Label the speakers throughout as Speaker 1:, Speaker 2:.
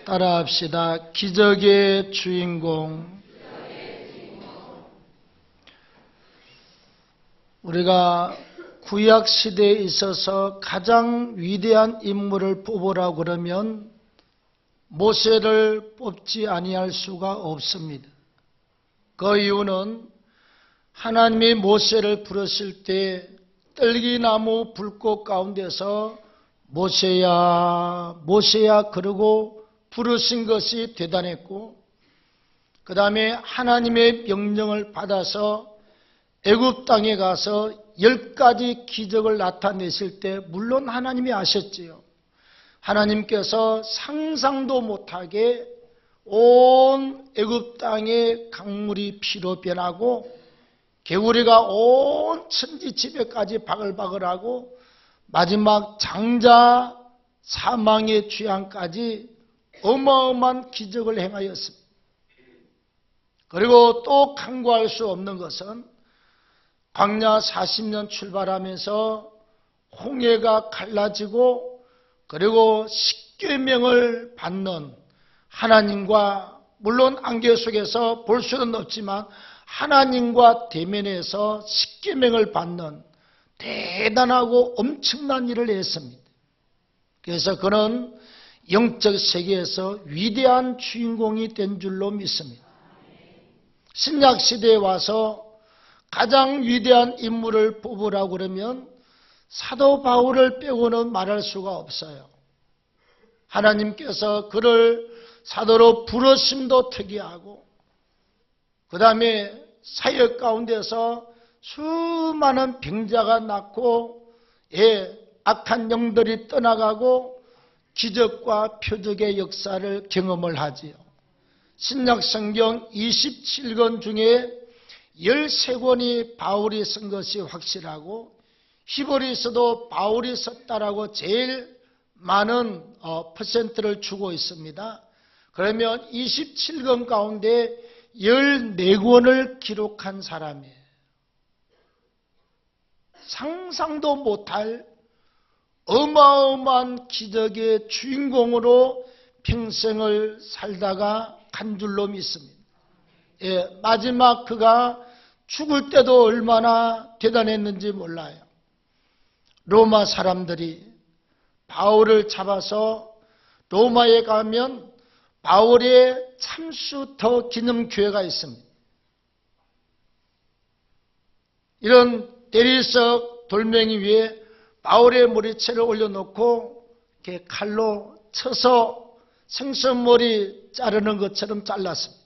Speaker 1: 따라합시다. 기적의 주인공. 우리가 구약 시대에 있어서 가장 위대한 인물을 뽑으라고 그러면 모세를 뽑지 아니할 수가 없습니다. 그 이유는 하나님이 모세를 부르실 때 떨기나무 불꽃 가운데서 모세야 모세야 그러고 부르신 것이 대단했고, 그 다음에 하나님의 명령을 받아서 애굽 땅에 가서 10가지 기적을 나타내실 때 물론 하나님이 아셨지요. 하나님께서 상상도 못하게 온 애굽 땅에 강물이 피로 변하고 개구리가 온 천지 지배까지 바글바글하고 마지막 장자 사망의 죄악까지 어마어마한 기적을 행하였습니다. 그리고 또 간과할 수 없는 것은 광야 40년 출발하면서 홍해가 갈라지고 그리고 십계명을 받는 하나님과, 물론 안개 속에서 볼 수는 없지만 하나님과 대면해서 십계명을 받는 대단하고 엄청난 일을 했습니다. 그래서 그는 영적 세계에서 위대한 주인공이 된 줄로 믿습니다. 신약 시대에 와서 가장 위대한 인물을 뽑으라고 그러면 사도 바울을 빼고는 말할 수가 없어요. 하나님께서 그를 사도로 부르심도 특이하고, 그 다음에 사역 가운데서 수많은 병자가 낫고 악한 영들이 떠나가고 기적과 표적의 역사를 경험을 하지요. 신약 성경 27권 중에 13권이 바울이 쓴 것이 확실하고, 히브리서도 바울이 썼다라고 제일 많은 퍼센트를 주고 있습니다. 그러면 27권 가운데 14권을 기록한 사람이에요. 상상도 못할 어마어마한 기적의 주인공으로 평생을 살다가 간 줄로 믿습니다. 마지막 그가 죽을 때도 얼마나 대단했는지 몰라요. 로마 사람들이 바울을 잡아서 로마에 가면 바울의 참수터 기념교회가 있습니다. 이런 대리석 돌멩이 위에 바울의 머리채를 올려놓고 이렇게 칼로 쳐서 생선머리 자르는 것처럼 잘랐습니다.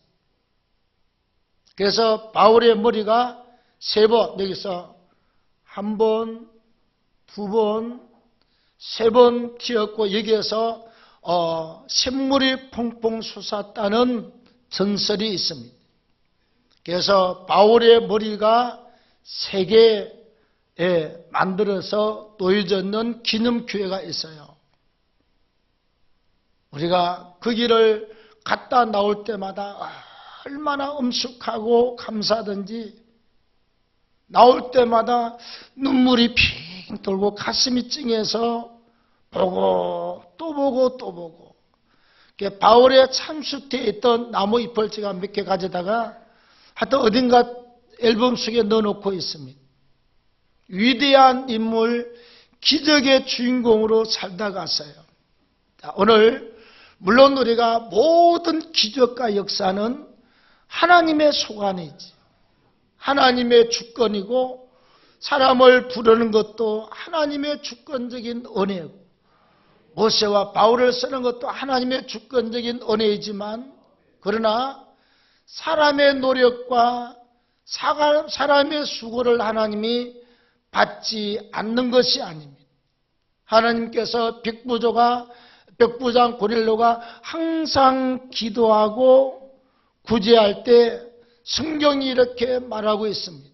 Speaker 1: 그래서 바울의 머리가 3번, 여기서 1번, 2번, 3번 튀었고 여기에서 샘물이 퐁퐁 솟았다는 전설이 있습니다. 그래서 바울의 머리가 3개 만들어서 놓여져 있는 기념교회가 있어요. 우리가 그 길을 갔다 나올 때마다 얼마나 엄숙하고 감사하든지 나올 때마다 눈물이 핑 돌고 가슴이 찡해서 보고 또 보고 또 보고, 바울의 참수대에 있던 나무 잎을 제가 몇 개 가져다가 하여튼 어딘가 앨범 속에 넣어놓고 있습니다. 위대한 인물, 기적의 주인공으로 살다 갔어요. 오늘 물론 우리가 모든 기적과 역사는 하나님의 소관이지, 하나님의 주권이고, 사람을 부르는 것도 하나님의 주권적인 은혜고, 모세와 바울을 쓰는 것도 하나님의 주권적인 은혜이지만, 그러나 사람의 노력과 사람의 수고를 하나님이 받지 않는 것이 아닙니다. 하나님께서 백부장 고넬료가 항상 기도하고 구제할 때 성경이 이렇게 말하고 있습니다.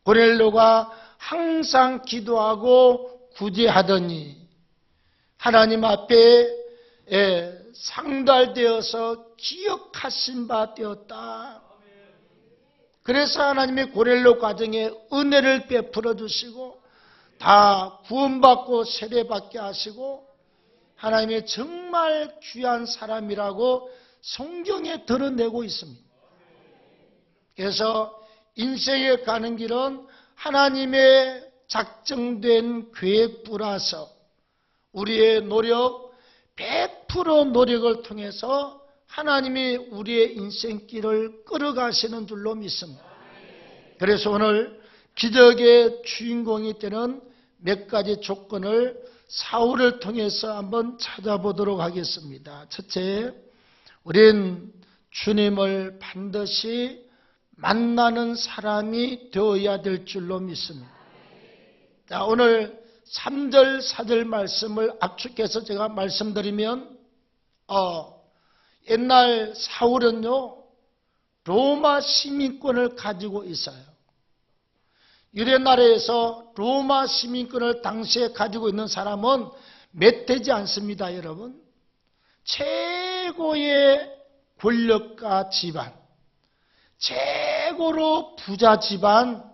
Speaker 1: 고넬료가 항상 기도하고 구제하더니 하나님 앞에 상달되어서 기억하신 바 되었다. 그래서 하나님이 고넬료 가정에 은혜를 베풀어 주시고 다 구원받고 세례받게 하시고 하나님의 정말 귀한 사람이라고 성경에 드러내고 있습니다. 그래서 인생에 가는 길은 하나님의 작정된 계획부라서 우리의 노력, 100% 노력을 통해서 하나님이 우리의 인생길을 끌어가시는 줄로 믿습니다. 그래서 오늘 기적의 주인공이 되는 몇 가지 조건을 사울을 통해서 한번 찾아보도록 하겠습니다. 첫째, 우린 주님을 반드시 만나는 사람이 되어야 될 줄로 믿습니다. 자, 오늘 3절, 4절 말씀을 압축해서 제가 말씀드리면 옛날 사울은요, 로마 시민권을 가지고 있어요. 유대나라에서 로마 시민권을 당시에 가지고 있는 사람은 몇 되지 않습니다, 여러분. 최고의 권력가 집안, 최고로 부자 집안,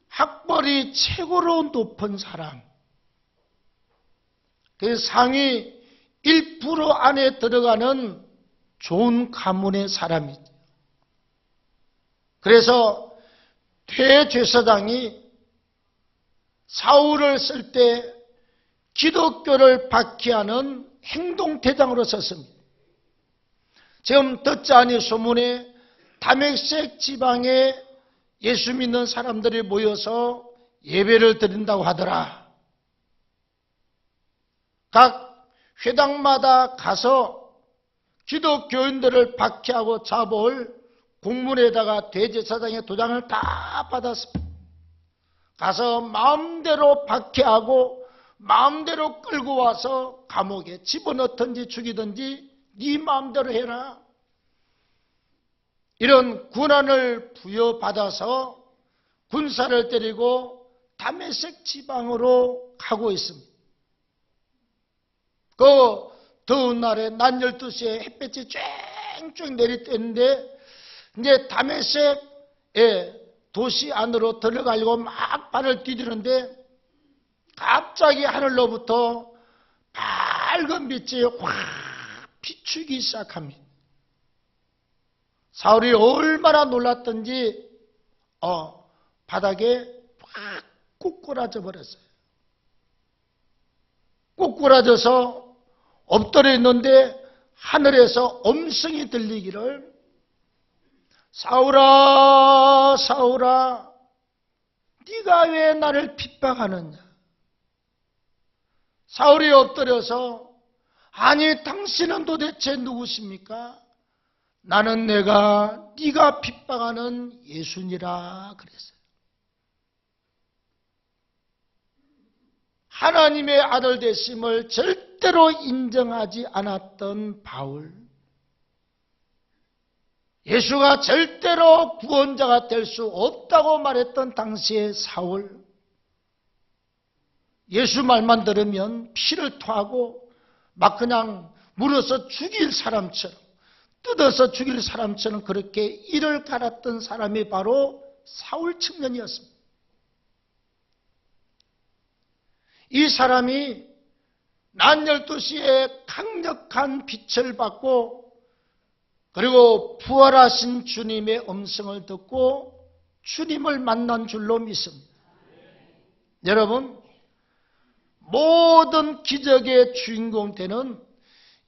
Speaker 1: 학벌이 최고로 높은 사람, 그 상위 1% 안에 들어가는 좋은 가문의 사람이죠. 그래서 대제사장이 사울을 쓸 때 기독교를 박해하는 행동대장으로 썼습니다. 지금 듣지 않은 소문에 다메섹 지방에 예수 믿는 사람들이 모여서 예배를 드린다고 하더라. 각 회당마다 가서 기독교인들을 박해하고 잡아올 공문에다가 대제사장의 도장을 다 받았습니다. 가서 마음대로 박해하고 마음대로 끌고 와서 감옥에 집어넣든지 죽이든지 네 마음대로 해라. 이런 권한을 부여받아서 군사를 때리고 다메섹 지방으로 가고 있습니다. 그 더운 날에 낮 12시에 햇볕이 쨍쨍 내리쬐는데 이제 다메섹의 도시 안으로 들어가려고 막 발을 디디는데 갑자기 하늘로부터 밝은 빛이 확 비추기 시작합니다. 사울이 얼마나 놀랐던지 바닥에 확 꼬꾸라져 버렸어요. 꼬꾸라져서 엎드려 있는데 하늘에서 음성이 들리기를 사울아 사울아 네가 왜 나를 핍박하느냐. 사울이 엎드려서 아니 당신은 도대체 누구십니까? 나는 네가 핍박하는 예수니라 그랬어요. 하나님의 아들 되심을 절대로 인정하지 않았던 바울, 예수가 절대로 구원자가 될 수 없다고 말했던 당시의 사울, 예수 말만 들으면 피를 토하고 막 그냥 물어서 죽일 사람처럼, 뜯어서 죽일 사람처럼 그렇게 이를 갈았던 사람이 바로 사울 청년이었습니다. 이 사람이 낮 12시에 강력한 빛을 받고 그리고 부활하신 주님의 음성을 듣고 주님을 만난 줄로 믿습니다. 여러분, 모든 기적의 주인공 되는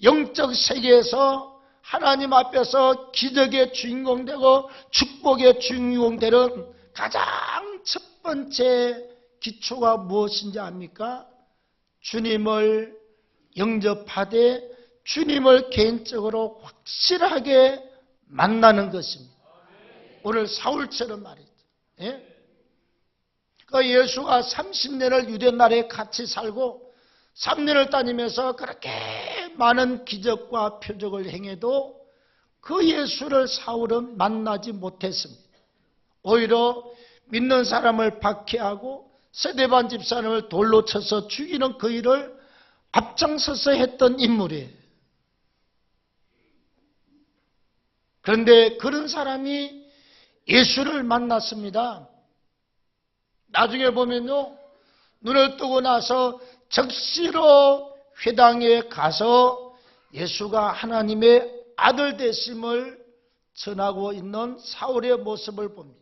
Speaker 1: 영적 세계에서 하나님 앞에서 기적의 주인공 되고 축복의 주인공 되는 가장 첫 번째 기초가 무엇인지 압니까? 주님을 영접하되 주님을 개인적으로 확실하게 만나는 것입니다. 오늘 사울처럼 말이죠. 예? 그 예수가 30년을 유대나라에 같이 살고 3년을 다니면서 그렇게 많은 기적과 표적을 행해도 그 예수를 사울은 만나지 못했습니다. 오히려 믿는 사람을 박해하고 스데반 집사람을 돌로 쳐서 죽이는 그 일을 앞장서서 했던 인물이에요. 그런데 그런 사람이 예수를 만났습니다. 나중에 보면요, 눈을 뜨고 나서 적시로 회당에 가서 예수가 하나님의 아들 되심을 전하고 있는 사울의 모습을 봅니다.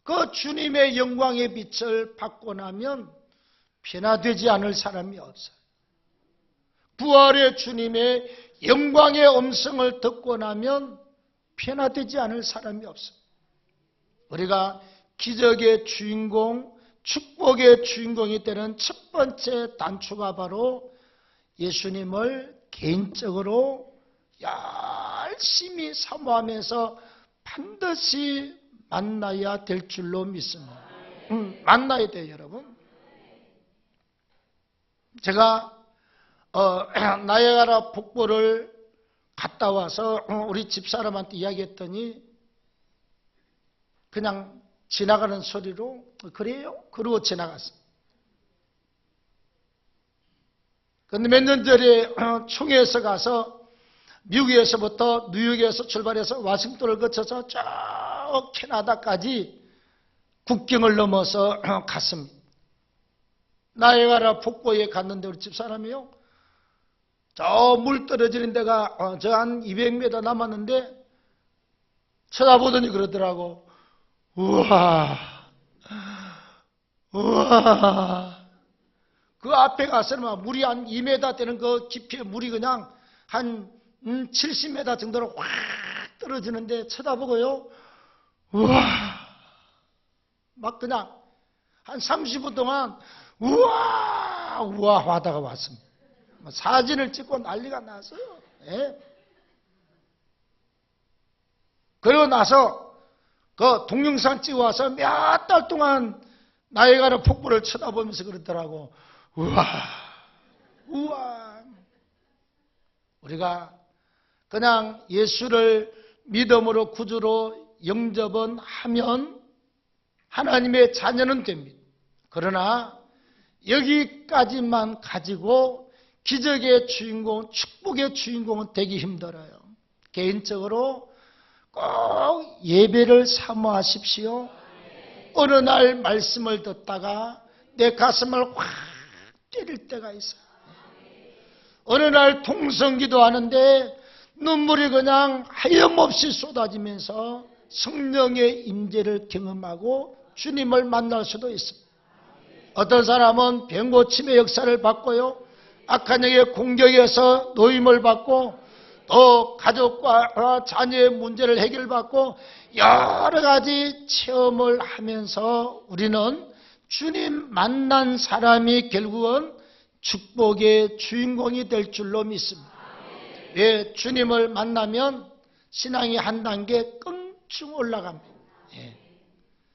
Speaker 1: 그 주님의 영광의 빛을 받고 나면 변화되지 않을 사람이 없어요. 부활의 주님의 영광의 음성을 듣고 나면 변화되지 않을 사람이 없어요. 우리가 기적의 주인공, 축복의 주인공이 되는 첫 번째 단추가 바로 예수님을 개인적으로 열심히 사모하면서 반드시 만나야 될 줄로 믿습니다. 만나야 돼요, 여러분. 제가 나이아가라 폭포를 갔다 와서 우리 집사람한테 이야기했더니 그냥 지나가는 소리로 그래요? 그러고 지나갔어요. 그런데 몇 년 전에 총회에서 가서 미국에서부터 뉴욕에서 출발해서 워싱턴을 거쳐서 쭉 캐나다까지 국경을 넘어서 갔습니다. 나이아가라 폭포에 갔는데 우리 집사람이요. 저 물 떨어지는 데가 저 한 200m 남았는데 쳐다보더니 그러더라고. 우와, 우와. 그 앞에 가서는 물이 한 2m 되는 그 깊이의 물이 그냥 한 70m 정도로 확 떨어지는데 쳐다보고요. 우와. 막 그냥 한 30분 동안 우와, 우와 하다가 왔습니다. 사진을 찍고 난리가 났어요. 예? 그러고 나서 그 동영상 찍어와서 몇 달 동안 나이아가라 폭포를 쳐다보면서 그러더라고. 우와, 우와. 우리가 그냥 예수를 믿음으로 구주로 영접은 하면 하나님의 자녀는 됩니다. 그러나 여기까지만 가지고 기적의 주인공, 축복의 주인공은 되기 힘들어요. 개인적으로 꼭 예배를 사모하십시오. 어느 날 말씀을 듣다가 내 가슴을 확 때릴 때가 있어요. 어느 날 통성기도 하는데 눈물이 그냥 하염없이 쏟아지면서 성령의 임재를 경험하고 주님을 만날 수도 있습니다. 어떤 사람은 병고침의 역사를 받고요. 악한 영의 공격에서 노임을 받고 또 가족과 자녀의 문제를 해결받고 여러 가지 체험을 하면서 우리는 주님 만난 사람이 결국은 축복의 주인공이 될 줄로 믿습니다. 왜? 주님을 만나면 신앙이 한 단계 껑충 올라갑니다.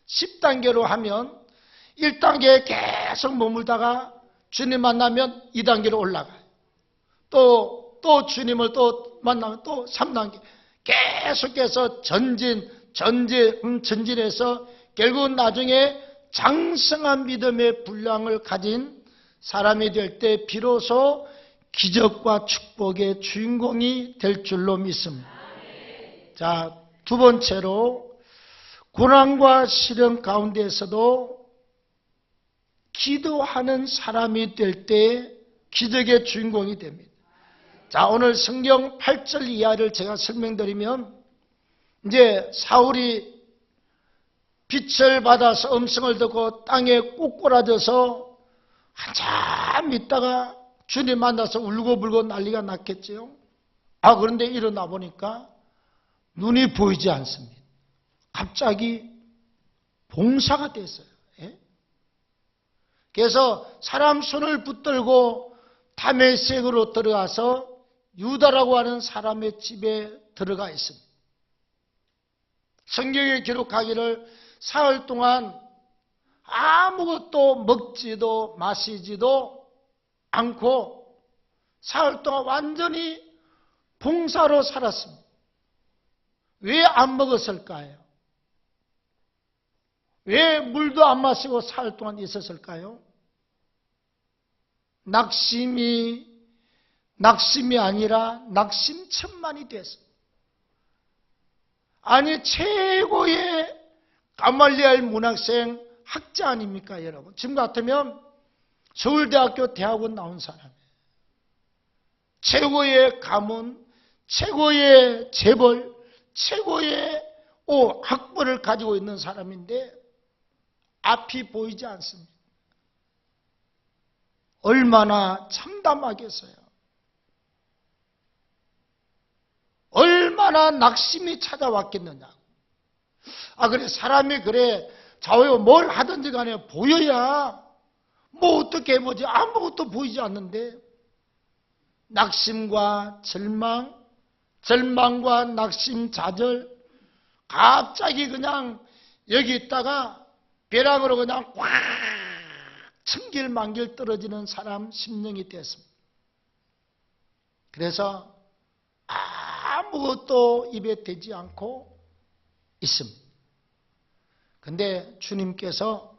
Speaker 1: 10단계로 하면 1단계에 계속 머물다가 주님 만나면 2단계로 올라가요. 또 주님을 또 만나면 또 3단계. 계속해서 전진해서 결국 나중에 장성한 믿음의 분량을 가진 사람이 될 때 비로소 기적과 축복의 주인공이 될 줄로 믿습니다. 자, 두 번째로 고난과 시련 가운데에서도 기도하는 사람이 될 때 기적의 주인공이 됩니다. 자, 오늘 성경 8절 이하를 제가 설명드리면 이제 사울이 빛을 받아서 음성을 듣고 땅에 꼬꾸라져서 한참 있다가 주님 만나서 울고불고 난리가 났겠지요. 그런데 일어나 보니까 눈이 보이지 않습니다. 갑자기 봉사가 됐어요. 그래서 사람 손을 붙들고 다메섹으로 들어가서 유다라고 하는 사람의 집에 들어가 있습니다. 성경에 기록하기를 사흘 동안 아무것도 먹지도 마시지도 않고 사흘 동안 완전히 봉사로 살았습니다. 왜 안 먹었을까요? 왜 물도 안 마시고 사흘 동안 있었을까요? 낙심이 아니라 낙심천만이 됐습니다. 아니, 최고의 가말리엘 문학생 학자 아닙니까, 여러분? 지금 같으면 서울대학교 대학원 나온 사람이에요. 최고의 가문, 최고의 재벌, 최고의 학벌을 가지고 있는 사람인데 앞이 보이지 않습니다. 얼마나 참담하겠어요. 얼마나 낙심이 찾아왔겠느냐고. 그래, 사람이 그래, 좌우에 뭘 하든지 간에 보여야, 뭐 어떻게 해보지, 아무것도 보이지 않는데, 낙심과 절망, 절망과 낙심, 좌절, 갑자기 그냥 여기 있다가 벼랑으로 그냥 꽉 천길만길 떨어지는 사람 심령이 됐습니다. 그래서 아무것도 입에 대지 않고 있습니다. 근데 주님께서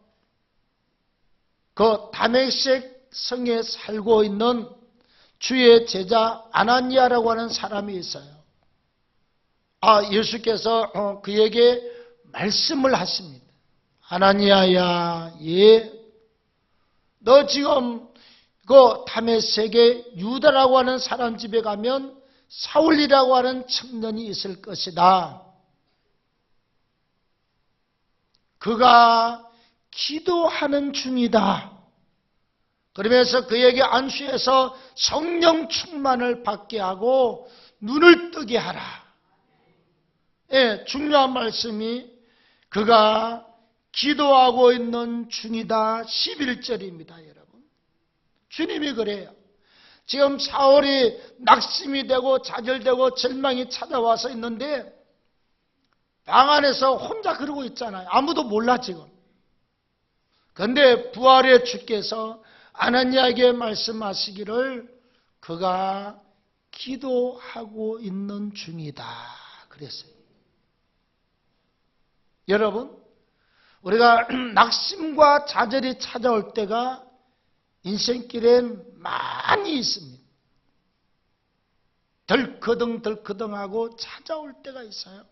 Speaker 1: 그 다메섹 성에 살고 있는 주의 제자 아나니아라고 하는 사람이 있어요. 예수께서 그에게 말씀을 하십니다. 아나니아야, 너 지금 그 다메섹에 유다라고 하는 사람 집에 가면 사울이라고 하는 청년이 있을 것이다. 그가 기도하는 중이다. 그러면서 그에게 안수해서 성령 충만을 받게 하고 눈을 뜨게 하라. 중요한 말씀이 그가 기도하고 있는 중이다. 11절입니다, 여러분. 주님이 그래요. 지금 사울이 낙심이 되고 좌절되고 절망이 찾아와서 있는데 방 안에서 혼자 그러고 있잖아요. 아무도 몰라 지금. 그런데 부활의 주께서 아나니아에게 말씀하시기를 그가 기도하고 있는 중이다 그랬어요. 여러분, 우리가 낙심과 좌절이 찾아올 때가 인생길엔 많이 있습니다. 덜커덩덜커덩하고 찾아올 때가 있어요.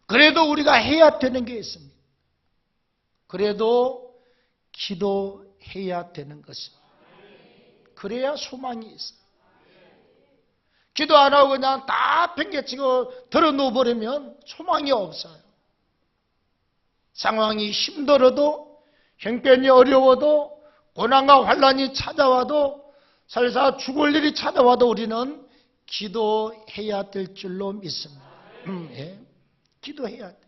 Speaker 1: 그래도 우리가 해야 되는 게 있습니다. 그래도 기도해야 되는 것입니다. 그래야 소망이 있어요. 기도 안 하고 그냥 다 팽개치고 들어놓아버리면 소망이 없어요. 상황이 힘들어도, 형편이 어려워도, 고난과 환난이 찾아와도, 설사 죽을 일이 찾아와도 우리는 기도해야 될 줄로 믿습니다. 기도해야 돼.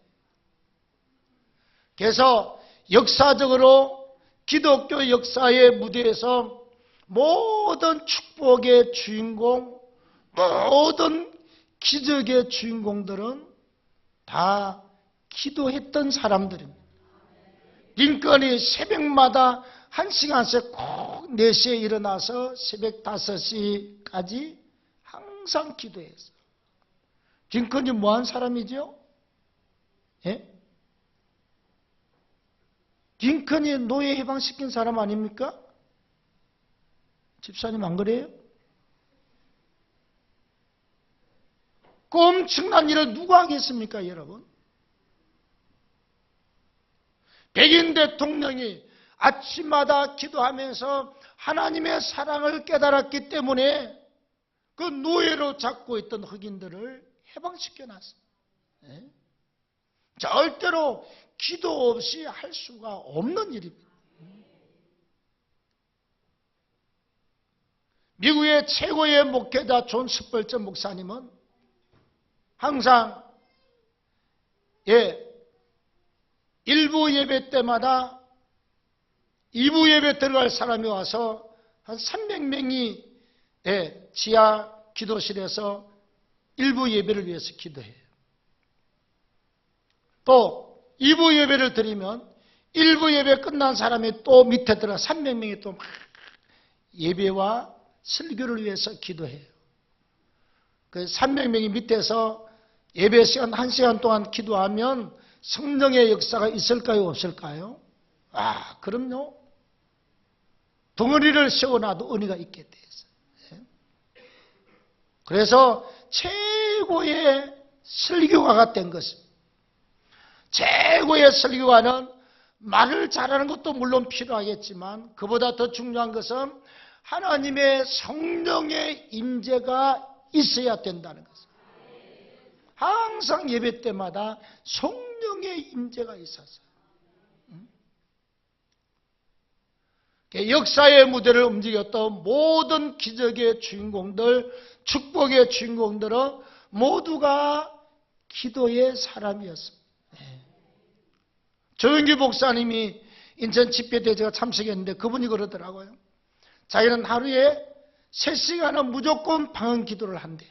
Speaker 1: 그래서 역사적으로 기독교 역사의 무대에서 모든 축복의 주인공, 모든 기적의 주인공들은 다 기도했던 사람들입니다. 링컨이 새벽마다 1시간씩 꼭 4시에 일어나서 새벽 5시까지 항상 기도했어요. 링컨이 뭐한 사람이죠? 링컨이 노예 해방시킨 사람 아닙니까? 집사님 안 그래요? 그 엄청난 일을 누가 하겠습니까, 여러분? 백인 대통령이 아침마다 기도하면서 하나님의 사랑을 깨달았기 때문에 그 노예로 잡고 있던 흑인들을 해방시켜놨어요. 절대로 기도 없이 할 수가 없는 일입니다. 미국의 최고의 목회자 존 스펄전 목사님은 항상 1부 예배 때마다 2부 예배 들어갈 사람이 와서 한 300명이 지하 기도실에서 1부 예배를 위해서 기도해요. 또 2부 예배를 드리면 1부 예배 끝난 사람이 또 밑에 들어 300명이 또 막 예배와 설교를 위해서 기도해요. 그 300명이 밑에서 예배 시간 1시간 동안 기도하면 성령의 역사가 있을까요? 없을까요? 그럼요. 덩어리를 세워놔도 은혜가 있게 돼 있어요. 그래서 최고의 설교가가 된 것입니다. 최고의 설교가는 말을 잘하는 것도 물론 필요하겠지만 그보다 더 중요한 것은 하나님의 성령의 임재가 있어야 된다는 것입니다. 항상 예배 때마다 성령의 임재가 있었어요. 역사의 무대를 움직였던 모든 기적의 주인공들, 축복의 주인공들은 모두가 기도의 사람이었습니다. 조영기 목사님이 인천 집회 때 제가 참석했는데 그분이 그러더라고요. 자기는 하루에 3시간은 무조건 방언 기도를 한대.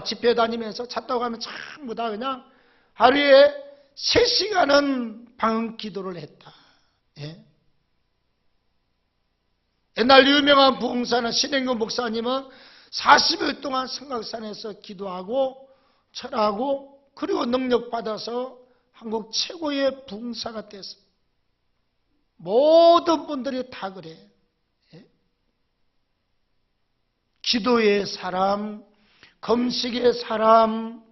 Speaker 1: 집회 다니면서 차 타고 가면 전부 다 그냥 하루에 3시간은 방언 기도를 했다. 옛날 유명한 부흥사는 신행근 목사님은 40일 동안 성곽산에서 기도하고 철하고 그리고 능력받아서 한국 최고의 부흥사가 됐습니다. 모든 분들이 다 그래. 기도의 사람, 금식의 사람,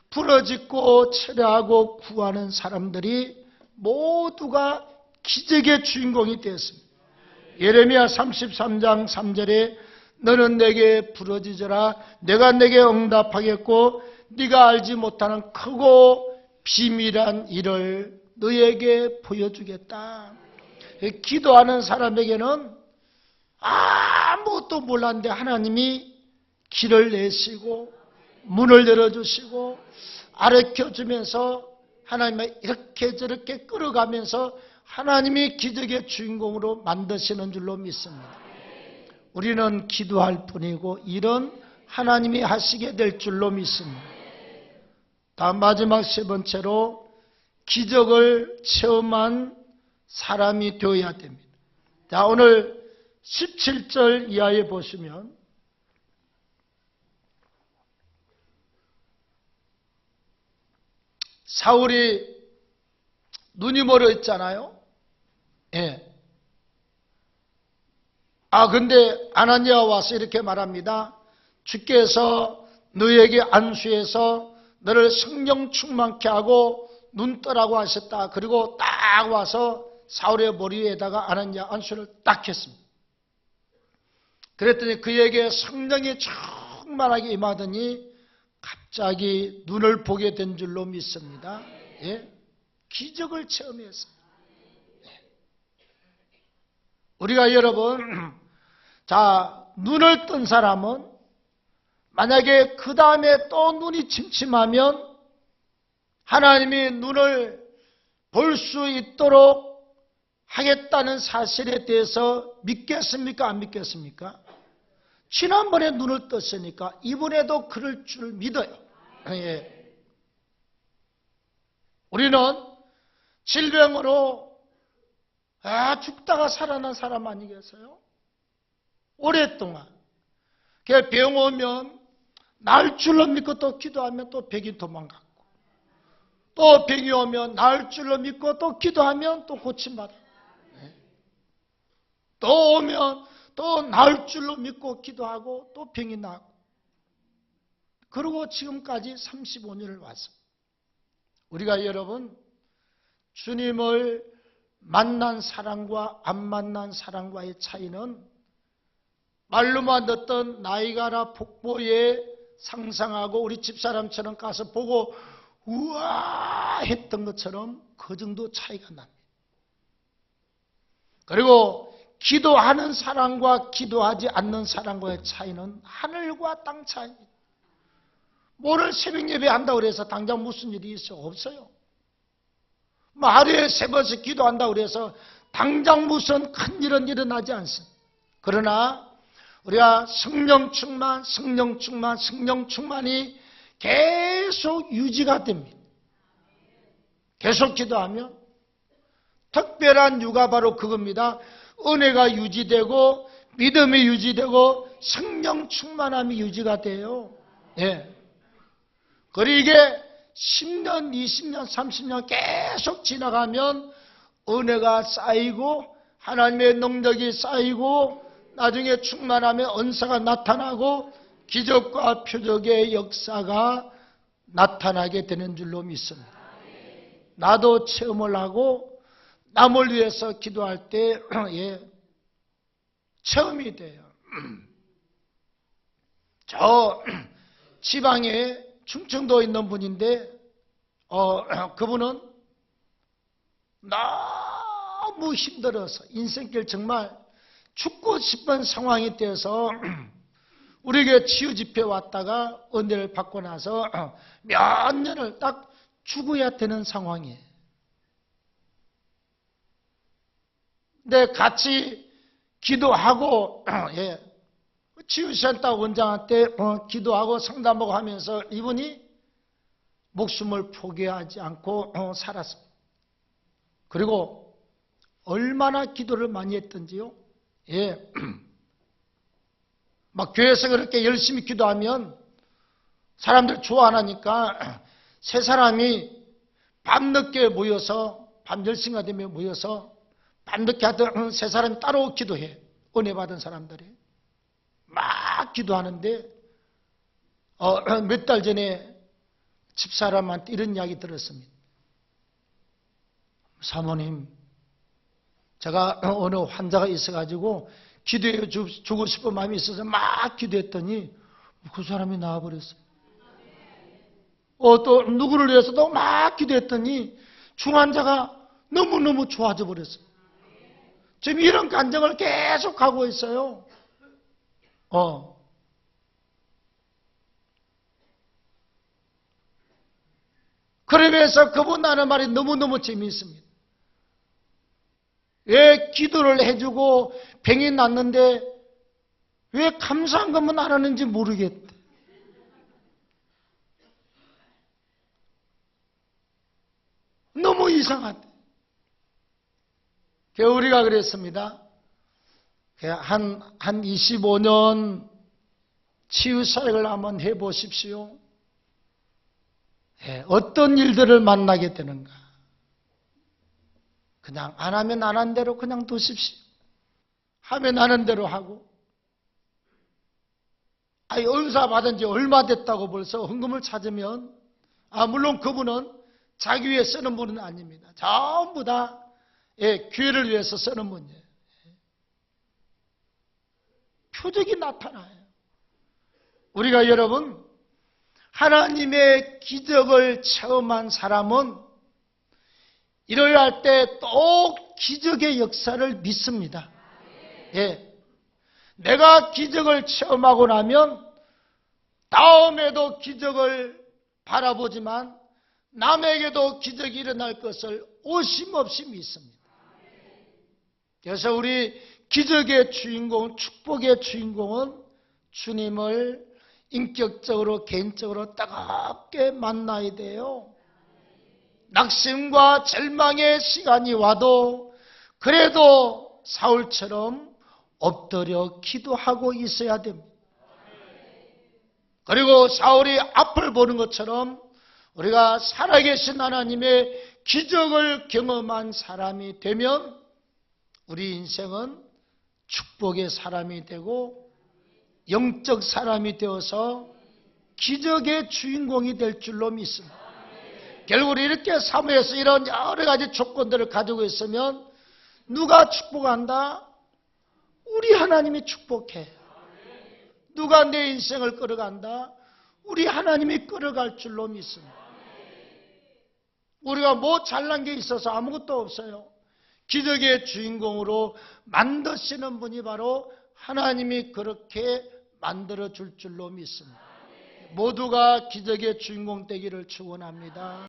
Speaker 1: 부러짓고 철회하고 구하는 사람들이 모두가 기적의 주인공이 되었습니다. 예레미야 33장 3절에 너는 내게 부러지져라 내가 내게 응답하겠고 네가 알지 못하는 크고 비밀한 일을 너에게 보여주겠다. 기도하는 사람에게는 아무것도 몰랐는데 하나님이 길을 내시고 문을 열어주시고 가르쳐주면서 하나님을 이렇게 저렇게 끌어가면서 하나님이 기적의 주인공으로 만드시는 줄로 믿습니다. 우리는 기도할 뿐이고 일은 하나님이 하시게 될 줄로 믿습니다. 다음 마지막 3번째로 기적을 체험한 사람이 되어야 됩니다. 자, 오늘 17절 이하에 보시면 사울이 눈이 멀어있잖아요. 근데 아나니아가 와서 이렇게 말합니다. 주께서 너에게 안수해서 너를 성령 충만케 하고 눈 뜨라고 하셨다. 그리고 딱 와서 사울의 머리에다가 아나니아 안수를 딱 했습니다. 그랬더니 그에게 성령이 충만하게 임하더니 갑자기 눈을 보게 된 줄로 믿습니다. 기적을 체험했어요. 우리가 여러분, 눈을 뜬 사람은 만약에 그 다음에 또 눈이 침침하면 하나님이 눈을 볼 수 있도록 하겠다는 사실에 대해서 믿겠습니까? 안 믿겠습니까? 지난번에 눈을 떴으니까 이번에도 그럴 줄 믿어요. 우리는 질병으로 죽다가 살아난 사람 아니겠어요? 오랫동안 병 오면 날 줄로 믿고 또 기도하면 또 병이 도망갔고 또 병이 오면 날 줄로 믿고 또 기도하면 또 고침받아요. 또 오면 또 날 줄로 믿고 기도하고 또 병이 나고 그리고 지금까지 35년을 왔어. 우리가 여러분 주님을 만난 사람과 안 만난 사람과의 차이는 말로만 듣던 나이가라 폭포에 상상하고 우리 집사람처럼 가서 보고 우와 했던 것처럼 그 정도 차이가 납니다. 그리고 기도하는 사람과 기도하지 않는 사람과의 차이는 하늘과 땅 차이입니다. 오늘 새벽 예배 한다고 해서 당장 무슨 일이 있어? 없어요. 하루에 3번씩 기도한다고 해서 당장 무슨 큰 일은 일어나지 않습니다. 그러나 우리가 성령 충만이 계속 유지가 됩니다. 계속 기도하면 특별한 유가 바로 그겁니다. 은혜가 유지되고 믿음이 유지되고 성령 충만함이 유지가 돼요. 그리고 이게 10년, 20년, 30년 계속 지나가면 은혜가 쌓이고 하나님의 능력이 쌓이고 나중에 충만하면 은사가 나타나고 기적과 표적의 역사가 나타나게 되는 줄로 믿습니다. 나도 체험을 하고 하나님의 능력이 쌓이고 하나님의 충만함이 쌓이고 나중에 충만하면 은사가 나타나고 기적과 표적의 역사가 나타나게 되는 줄로 믿습니다. 나도 체험을 하고 하나님의 능력이 쌓이고 하나님의 충만함이 쌓이고 나중에 충만하면 은사가 나타나게 되는 줄로 믿습니다. 남을 위해서 기도할 때 예, 체험이 돼요. 저 지방에 충청도에 있는 분인데 그분은 너무 힘들어서 인생길 정말 죽고 싶은 상황이 되어서 우리에게 치유집회 왔다가 은혜를 받고 나서 몇 년을 딱 죽어야 되는 상황이에요. 근데 같이 기도하고 예, 치유센터 원장한테 기도하고 상담하고 하면서 이분이 목숨을 포기하지 않고 살았습니다. 그리고 얼마나 기도를 많이 했던지요. 예. 막 교회에서 그렇게 열심히 기도하면 사람들 좋아 안 하니까 세 사람이 밤늦게 모여서 밤 10시가 되면 모여서 밤늦게 하던 세 사람이 따로 기도해. 은혜 받은 사람들이 막 기도하는데 몇 달 전에 집사람한테 이런 이야기 들었습니다. 사모님, 제가 어느 환자가 있어가지고 기도해 주고 싶은 마음이 있어서 막 기도했더니 그 사람이 나와버렸어요. 또 누구를 위해서도 막 기도했더니 중환자가 너무너무 좋아져 버렸어요. 지금 이런 간증을 계속 하고 있어요. 그러면서 그분 하는 말이 너무너무 재미있습니다. 왜 기도를 해주고 병이 났는데 왜 감사한 것만 안 하는지 모르겠대. 너무 이상하대. 우리가 그랬습니다. 한 25년 치유사역을 한번 해보십시오. 어떤 일들을 만나게 되는가. 그냥 안 하면 안 한 대로 그냥 두십시오. 하면 하는 대로 하고. 은사 받은 지 얼마 됐다고 벌써 헌금을 찾으면 물론 그분은 자기 위해 쓰는 분은 아닙니다. 전부 다 교회를 위해서 쓰는 분이에요. 표적이 나타나요. 우리가 여러분 하나님의 기적을 체험한 사람은 일어날 때 또 기적의 역사를 믿습니다. 예. 내가 기적을 체험하고 나면 다음에도 기적을 바라보지만 남에게도 기적이 일어날 것을 오심없이 믿습니다. 그래서 우리 기적의 주인공, 축복의 주인공은 주님을 인격적으로, 개인적으로 따갑게 만나야 돼요. 낙심과 절망의 시간이 와도 그래도 사울처럼 엎드려 기도하고 있어야 됩니다. 그리고 사울이 앞을 보는 것처럼 우리가 살아계신 하나님의 기적을 경험한 사람이 되면 우리 인생은 축복의 사람이 되고 영적 사람이 되어서 기적의 주인공이 될 줄로 믿습니다. 결국 이렇게 사무에서 이런 여러 가지 조건들을 가지고 있으면 누가 축복한다? 우리 하나님이 축복해. 누가 내 인생을 끌어간다? 우리 하나님이 끌어갈 줄로 믿습니다. 우리가 뭐 잘난 게 있어서 아무것도 없어요. 기적의 주인공으로 만드시는 분이 바로 하나님이 그렇게 만들어 줄 줄로 믿습니다. 모두가 기적의 주인공 되기를 축원합니다.